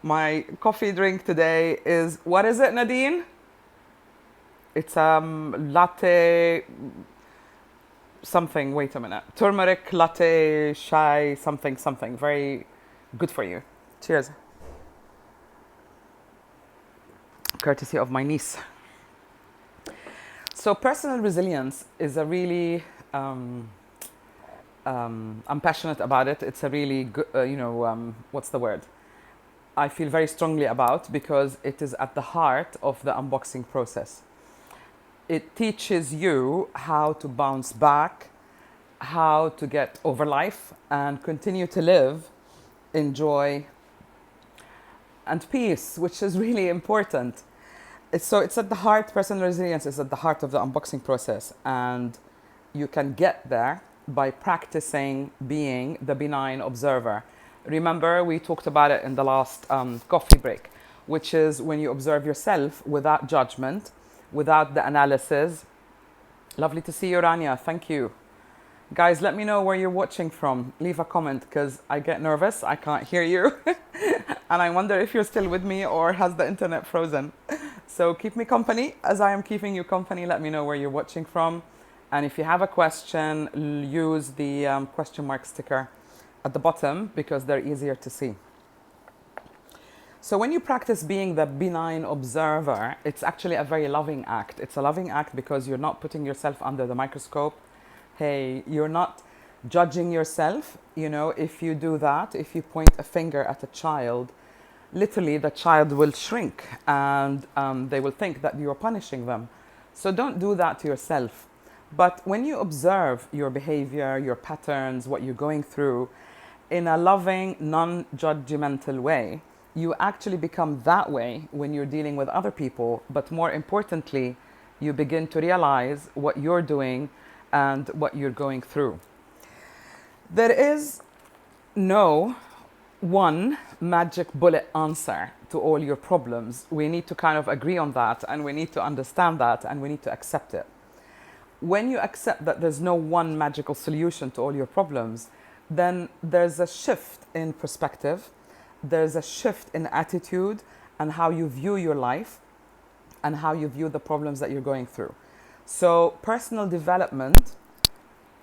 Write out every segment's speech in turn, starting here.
My coffee drink today is, what is it, Nadine? It's latte something. Wait a minute. Turmeric latte chai something something. Very good for you. Cheers. Courtesy of my niece. So personal resilience is a really I'm passionate about it. It's a really good, what's the word? I feel very strongly about because it is at the heart of the unboxing process. It teaches you how to bounce back, how to get over life and continue to live in joy and peace, which is really important. It's at the heart, personal resilience is at the heart of the unboxing process. And you can get there by practicing being the benign observer. Remember, we talked about it in the last coffee break, which is when you observe yourself without judgment, without the analysis. Lovely to see you, Rania. Thank you. Guys, let me know where you're watching from. Leave a comment because I get nervous. I can't hear you. And I wonder if you're still with me or has the internet frozen. So keep me company as I am keeping you company. Let me know where you're watching from. And if you have a question, use the question mark sticker at the bottom because they're easier to see. So when you practice being the benign observer, it's actually a very loving act. It's a loving act because you're not putting yourself under the microscope. Hey, you're not judging yourself. You know, if you do that, if you point a finger at a child, literally the child will shrink and they will think that you're punishing them. So don't do that to yourself. But when you observe your behavior, your patterns, what you're going through in a loving, non-judgmental way, you actually become that way when you're dealing with other people. But more importantly, you begin to realize what you're doing and what you're going through. There is no one magic bullet answer to all your problems. We need to kind of agree on that, and we need to understand that, and we need to accept it. When you accept that there's no one magical solution to all your problems, then there's a shift in perspective, there's a shift in attitude and how you view your life and how you view the problems that you're going through. So personal development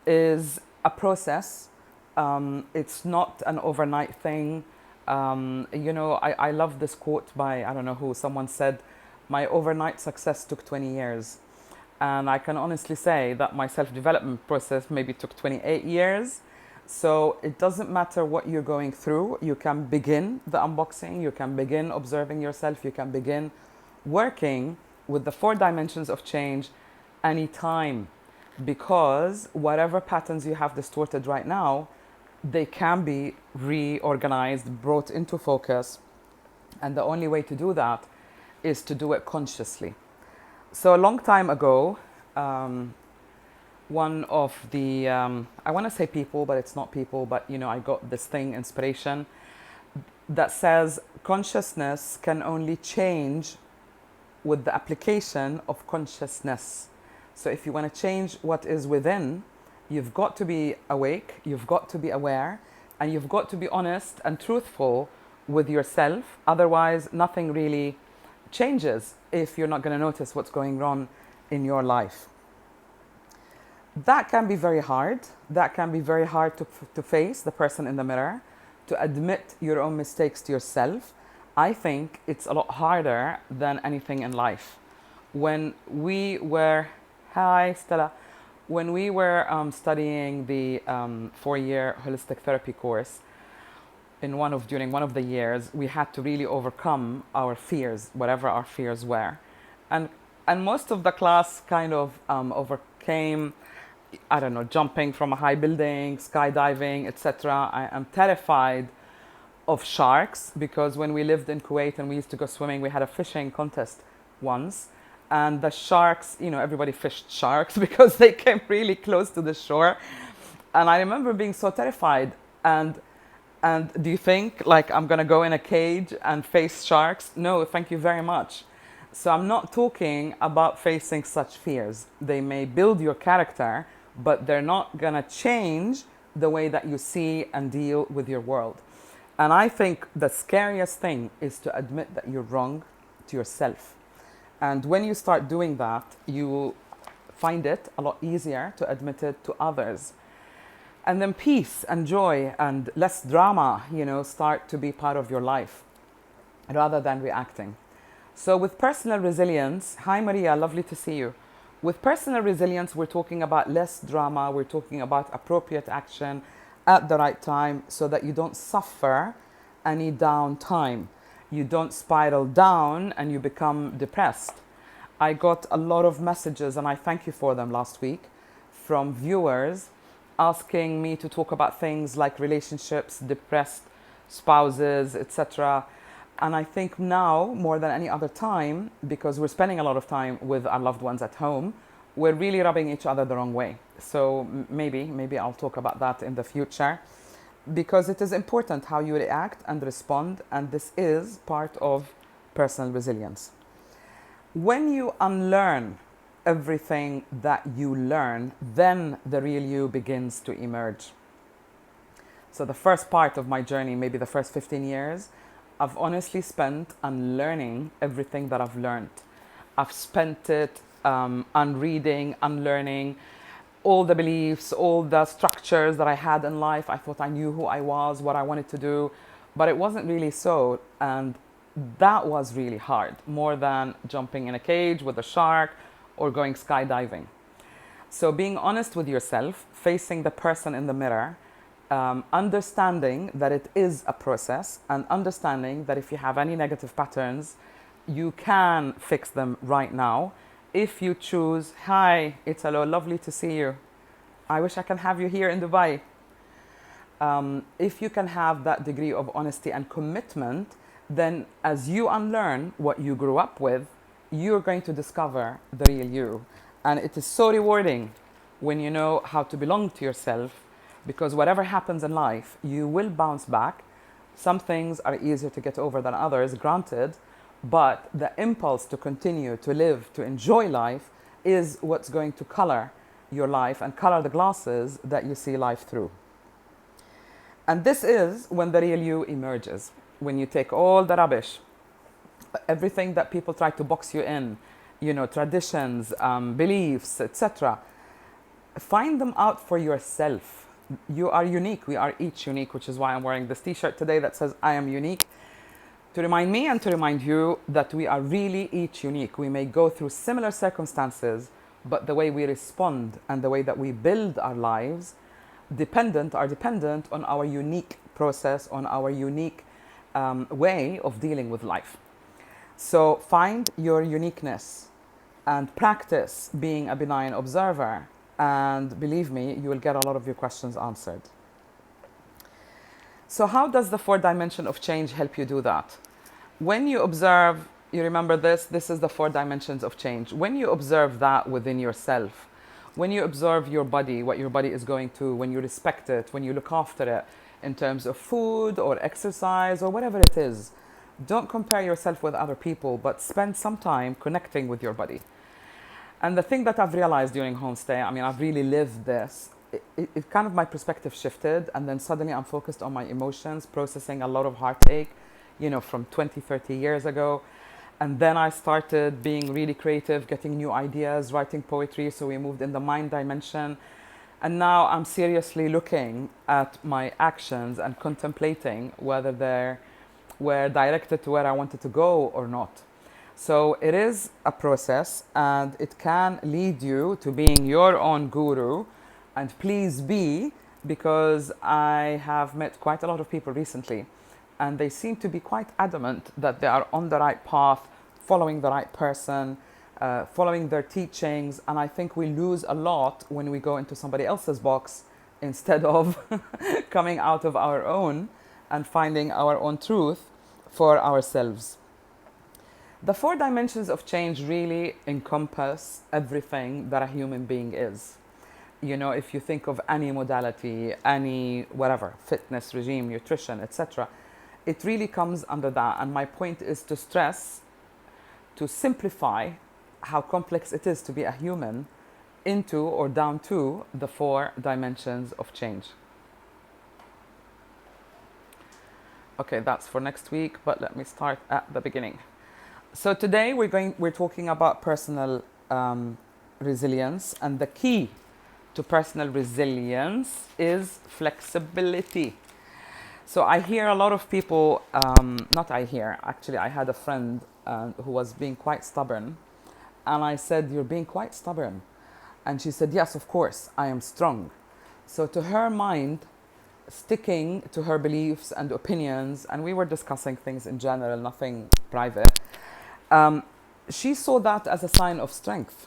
is a process. It's not an overnight thing. I love this quote by, I don't know who, someone said, my overnight success took 20 years. And I can honestly say that my self-development process maybe took 28 years. So it doesn't matter what you're going through. You can begin the unboxing. You can begin observing yourself. You can begin working with the 4 dimensions of change anytime. Because whatever patterns you have distorted right now, they can be reorganized, brought into focus. And the only way to do that is to do it consciously. So a long time ago, one of the, I want to say people, but it's not people, but I got this thing, inspiration, that says consciousness can only change with the application of consciousness. So if you want to change what is within, you've got to be awake, you've got to be aware, and you've got to be honest and truthful with yourself. Otherwise, nothing really changes if you're not going to notice what's going on in your life. That can be very hard. That can be very hard to face the person in the mirror, to admit your own mistakes to yourself. I think it's a lot harder than anything in life. When we were, hi Stella, when we were studying the 4-year holistic therapy course, during one of the years, we had to really overcome our fears, whatever our fears were. And most of the class kind of overcame, I don't know, jumping from a high building, skydiving, etc. I am terrified of sharks because when we lived in Kuwait and we used to go swimming, we had a fishing contest once. And the sharks, everybody fished sharks because they came really close to the shore. And I remember being so terrified. And do you think like I'm gonna go in a cage and face sharks? No, thank you very much. So I'm not talking about facing such fears. They may build your character, but they're not gonna change the way that you see and deal with your world. And I think the scariest thing is to admit that you're wrong to yourself. And when you start doing that, you find it a lot easier to admit it to others. And then peace and joy and less drama, start to be part of your life rather than reacting. So with personal resilience, hi Maria, lovely to see you. With personal resilience, we're talking about less drama, we're talking about appropriate action at the right time so that you don't suffer any downtime. You don't spiral down and you become depressed. I got a lot of messages, and I thank you for them last week, from viewers asking me to talk about things like relationships, depressed spouses, etc. And I think now, more than any other time, because we're spending a lot of time with our loved ones at home, we're really rubbing each other the wrong way. So maybe I'll talk about that in the future, because it is important how you react and respond, and this is part of personal resilience. When you unlearn everything that you learn, then the real you begins to emerge. So the first part of my journey, maybe the first 15 years, I've honestly spent unlearning everything that I've learned. I've spent it unreading, unlearning all the beliefs, all the structures that I had in life. I thought I knew who I was, what I wanted to do, but it wasn't really so. And that was really hard, more than jumping in a cage with a shark or going skydiving. So being honest with yourself, facing the person in the mirror, understanding that it is a process, and understanding that if you have any negative patterns, you can fix them right now. If you choose, hi, it's hello, lovely to see you. I wish I can have you here in Dubai. If you can have that degree of honesty and commitment, then as you unlearn what you grew up with, you're going to discover the real you. And it is so rewarding when you know how to belong to yourself, because whatever happens in life, you will bounce back. Some things are easier to get over than others, granted, but the impulse to continue to live, to enjoy life, is what's going to color your life and color the glasses that you see life through. And this is when the real you emerges. When you take all the rubbish, everything that people try to box you in, traditions, beliefs, etc., find them out for yourself. You are unique. We are each unique, which is why I'm wearing this t-shirt today that says I am unique, to remind me and to remind you that we are really each unique. We may go through similar circumstances, but the way we respond and the way that we build our lives are dependent on our unique process, on our unique way of dealing with life. So find your uniqueness and practice being a benign observer, and believe me, you will get a lot of your questions answered. So how does the 4 dimension of change help you do that? When you observe, you remember this is the 4 dimensions of change. When you observe that within yourself, when you observe your body, what your body is going through, when you respect it, when you look after it in terms of food or exercise or whatever it is, don't compare yourself with other people, but spend some time connecting with your body. And the thing that I've realized during homestay, I've really lived this, it kind of, my perspective shifted, and then suddenly I'm focused on my emotions, processing a lot of heartache, from 20, 30 years ago. And then I started being really creative, getting new ideas, writing poetry, so we moved in the mind dimension. And now I'm seriously looking at my actions and contemplating whether they were directed to where I wanted to go or not. So it is a process, and it can lead you to being your own guru. And please be, because I have met quite a lot of people recently, and they seem to be quite adamant that they are on the right path, following the right person, following their teachings. And I think we lose a lot when we go into somebody else's box instead of coming out of our own and finding our own truth for ourselves. The 4 dimensions of change really encompass everything that a human being is. If you think of any modality, any whatever, fitness regime, nutrition, etc., it really comes under that. And my point is to stress, to simplify how complex it is to be a human into or down to the 4 dimensions of change. Okay, that's for next week, but let me start at the beginning. So today we're talking about personal resilience, and the key to personal resilience is flexibility. So I hear a lot of people, not I hear, actually I had a friend who was being quite stubborn, and I said, "You're being quite stubborn." And she said, "Yes, of course, I am strong." So to her mind, sticking to her beliefs and opinions, and we were discussing things in general, nothing private, she saw that as a sign of strength.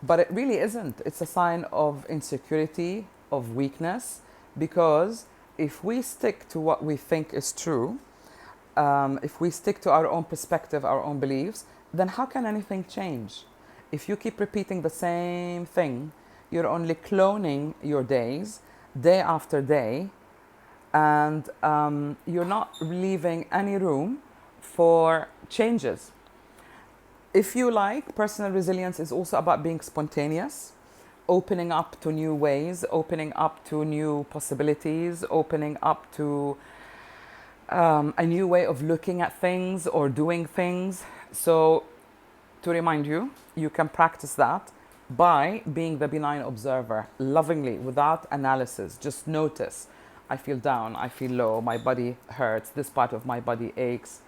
But it really isn't. It's a sign of insecurity, of weakness, because if we stick to what we think is true, if we stick to our own perspective, our own beliefs, then how can anything change? If you keep repeating the same thing, you're only cloning your days, day after day, and you're not leaving any room for changes. If you like, personal resilience is also about being spontaneous, opening up to new ways, opening up to new possibilities, opening up to a new way of looking at things or doing things. So, to remind you, you can practice that by being the benign observer, lovingly, without analysis. Just notice. I feel down, I feel low, my body hurts, this part of my body aches.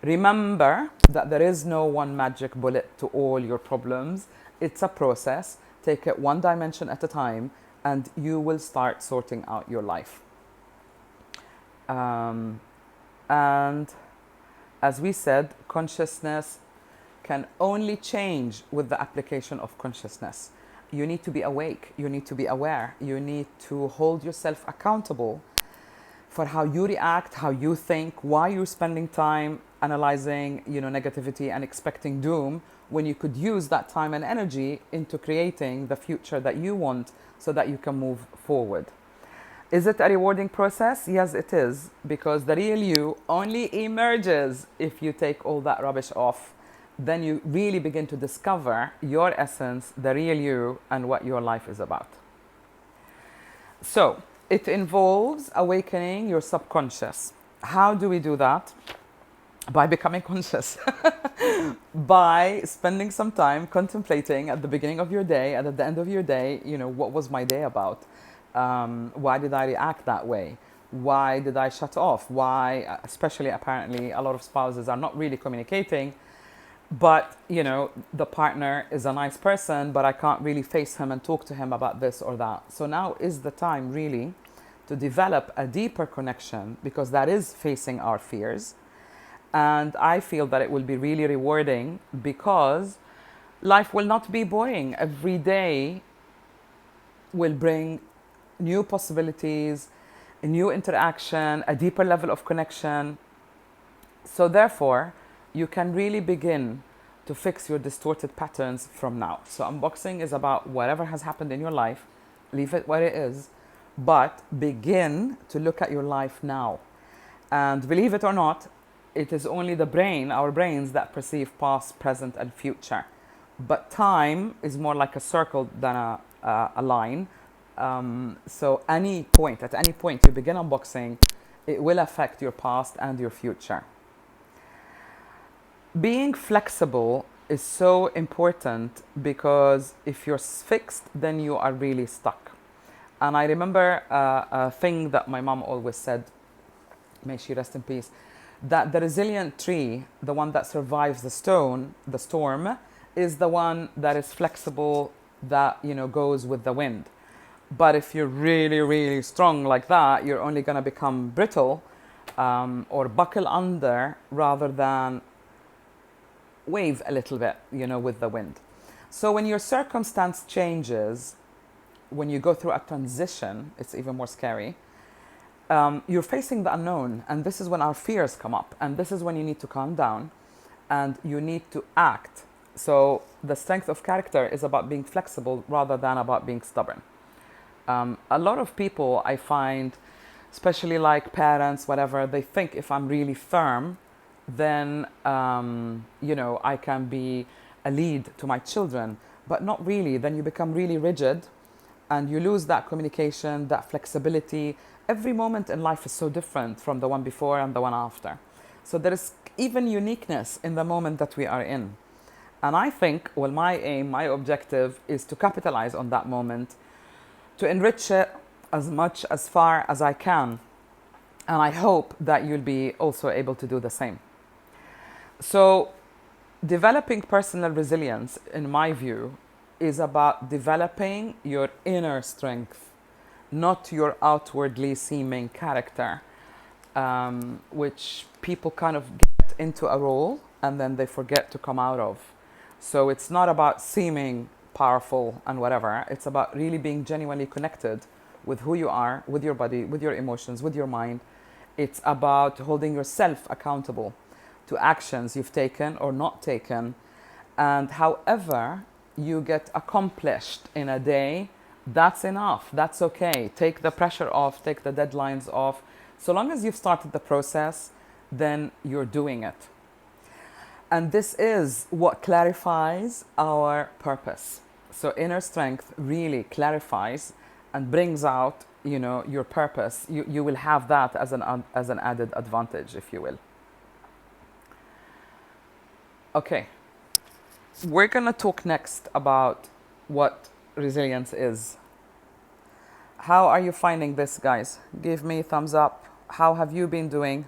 Remember that there is no one magic bullet to all your problems. It's a process. Take it one dimension at a time, and you will start sorting out your life. And as we said, consciousness can only change with the application of consciousness. You need to be awake, you need to be aware, you need to hold yourself accountable for how you react, how you think, why you're spending time analyzing, negativity and expecting doom, when you could use that time and energy into creating the future that you want so that you can move forward. Is it a rewarding process? Yes, it is, because the real you only emerges if you take all that rubbish off. Then you really begin to discover your essence, the real you, and what your life is about. So, it involves awakening your subconscious. How do we do that? By becoming conscious. By spending some time contemplating at the beginning of your day and at the end of your day, what was my day about? Why did I react that way? Why did I shut off? Why, especially apparently, a lot of spouses are not really communicating, but, the partner is a nice person, but I can't really face him and talk to him about this or that. So now is the time really to develop a deeper connection, because that is facing our fears. And I feel that it will be really rewarding, because life will not be boring. Every day will bring new possibilities, a new interaction, a deeper level of connection. So therefore, you can really begin to fix your distorted patterns from now. So unboxing is about whatever has happened in your life, leave it where it is, but begin to look at your life now. And believe it or not, it is only the brain, our brains, that perceive past, present, and future. But time is more like a circle than a line. So at any point you begin unboxing, it will affect your past and your future. Being flexible is so important, because if you're fixed, then you are really stuck. And I remember a thing that my mom always said, may she rest in peace, that the resilient tree, the one that survives the storm, is the one that is flexible, that goes with the wind. But if you're really, really strong like that, you're only going to become brittle, or buckle under, rather than wave a little bit, with the wind. So when your circumstance changes, when you go through a transition, it's even more scary. You're facing the unknown, and this is when our fears come up, and this is when you need to calm down and you need to act. So the strength of character is about being flexible rather than about being stubborn. A lot of people, I find, especially like parents, whatever, they think if I'm really firm, then I can be a lead to my children. But not really. Then you become really rigid, and you lose that communication, that flexibility, every moment in life is so different from the one before and the one after. So there is even uniqueness in the moment that we are in. And I think, well, my aim, my objective is to capitalize on that moment, to enrich it as much, as far as I can. And I hope that you'll be also able to do the same. So developing personal resilience, in my view, is about developing your inner strength, not your outwardly seeming character, which people kind of get into a role and then they forget to come out of. So it's not about seeming powerful and whatever. It's about really being genuinely connected with who you are, with your body, with your emotions, with your mind. It's about holding yourself accountable to actions you've taken or not taken. And however you get accomplished in a day, that's enough. That's okay. Take the pressure off, take the deadlines off. So long as you've started the process, then you're doing it. And this is what clarifies our purpose. So inner strength really clarifies and brings out, your purpose. You will have that as an added advantage, if you will. Okay. We're going to talk next about what resilience is. How are you finding this, guys? Give me a thumbs up. How have you been doing?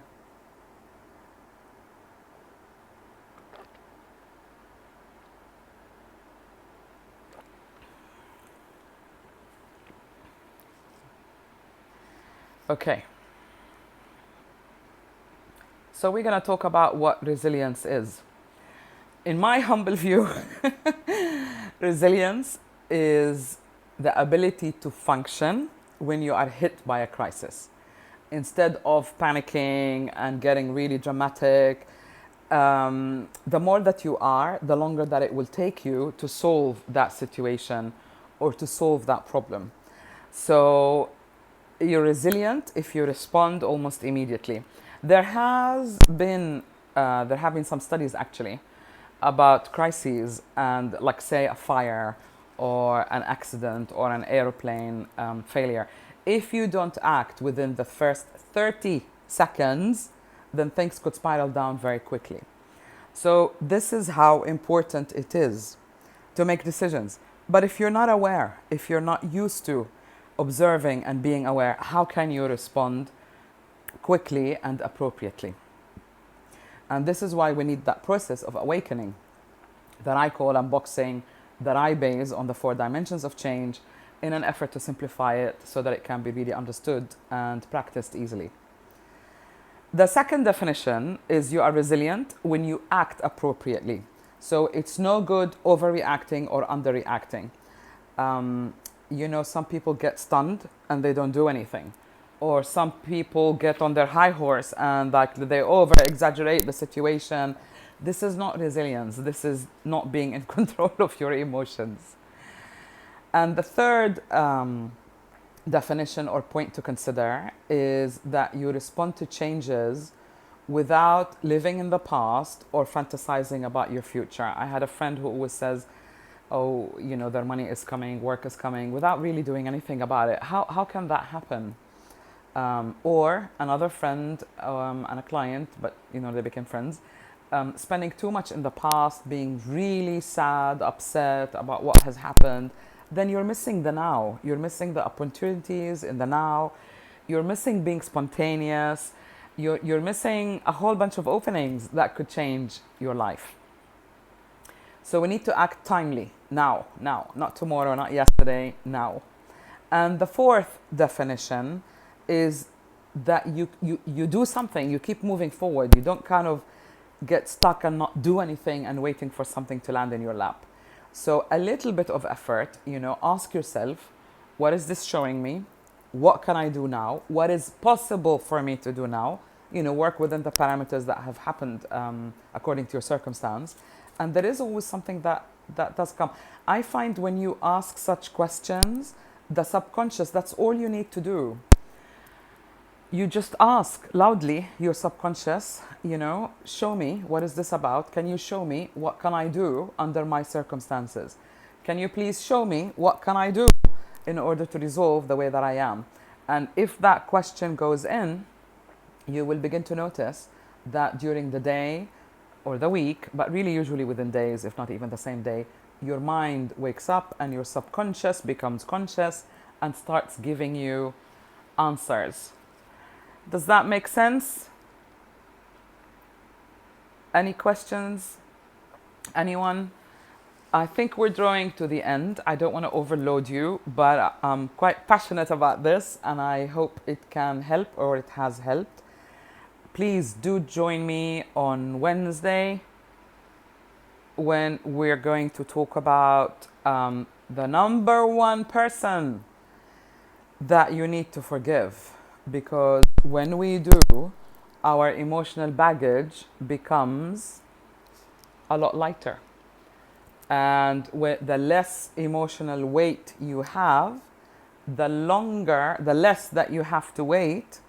Okay. So we're going to talk about what resilience is. In my humble view, resilience is the ability to function when you are hit by a crisis. Instead of panicking and getting really dramatic, the more that you are, the longer that it will take you to solve that situation or to solve that problem. So you're resilient if you respond almost immediately. There have been some studies actually about crises and, like, say, a fire or an accident or an airplane failure. If you don't act within the first 30 seconds, then things could spiral down very quickly. So this is how important it is to make decisions. But if you're not aware, if you're not used to observing and being aware, how can you respond quickly and appropriately? And this is why we need that process of awakening that I call unboxing, that I base on the 4 dimensions of change in an effort to simplify it so that it can be really understood and practiced easily. The second definition is you are resilient when you act appropriately. So it's no good overreacting or underreacting. Some people get stunned and they don't do anything. Or some people get on their high horse and they over-exaggerate the situation. This is not resilience. This is not being in control of your emotions. And the third definition or point to consider is that you respond to changes without living in the past or fantasizing about your future. I had a friend who always says, their money is coming, work is coming, without really doing anything about it. How can that happen? Or another friend and a client, but they became friends, spending too much in the past, being really sad, upset about what has happened, then you're missing the now. You're missing the opportunities in the now. You're missing being spontaneous. You're missing a whole bunch of openings that could change your life. So we need to act timely, now, not tomorrow, not yesterday, now. And the fourth definition is that you do something, you keep moving forward. You don't kind of get stuck and not do anything and waiting for something to land in your lap. So a little bit of effort, ask yourself, what is this showing me? What can I do now? What is possible for me to do now? Work within the parameters that have happened according to your circumstance. And there is always something that does come. I find when you ask such questions, the subconscious, that's all you need to do. You just ask loudly your subconscious, show me, what is this about? Can you show me what can I do under my circumstances? Can you please show me what can I do in order to resolve the way that I am? And if that question goes in, you will begin to notice that during the day or the week, but really usually within days, if not even the same day, your mind wakes up and your subconscious becomes conscious and starts giving you answers. Does that make sense? Any questions? Anyone? I think we're drawing to the end. I don't want to overload you, but I'm quite passionate about this and I hope it can help or it has helped. Please do join me on Wednesday when we're going to talk about the number one person that you need to forgive. Because when we do, our emotional baggage becomes a lot lighter. And with the less emotional weight you have, the less that you have to wait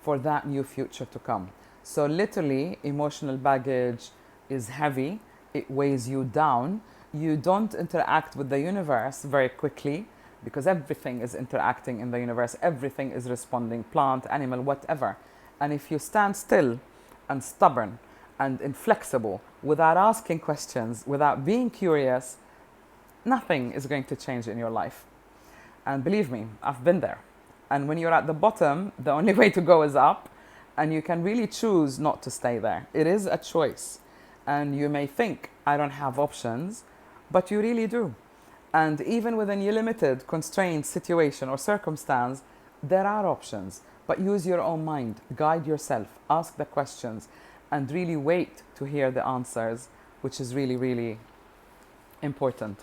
for that new future to come. So literally, emotional baggage is heavy. It weighs you down. You don't interact with the universe very quickly because everything is interacting in the universe. Everything is responding, plant, animal, whatever. And if you stand still and stubborn and inflexible without asking questions, without being curious, nothing is going to change in your life. And believe me, I've been there. And when you're at the bottom, the only way to go is up, and you can really choose not to stay there. It is a choice. And you may think, I don't have options, but you really do. And even within your limited, constrained situation or circumstance, there are options. But use your own mind, guide yourself, ask the questions, and really wait to hear the answers, which is really, really important.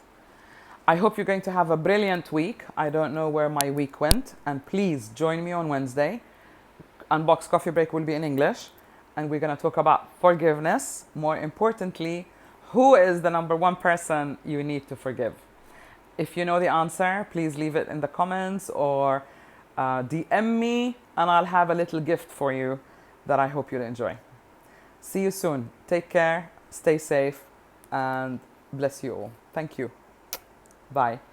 I hope you're going to have a brilliant week. I don't know where my week went. And please join me on Wednesday. Unbox Coffee Break will be in English. And we're going to talk about forgiveness. More importantly, who is the number one person you need to forgive? If you know the answer, please leave it in the comments or DM me, and I'll have a little gift for you that I hope you'll enjoy. See you soon. Take care, stay safe, and bless you all. Thank you. Bye.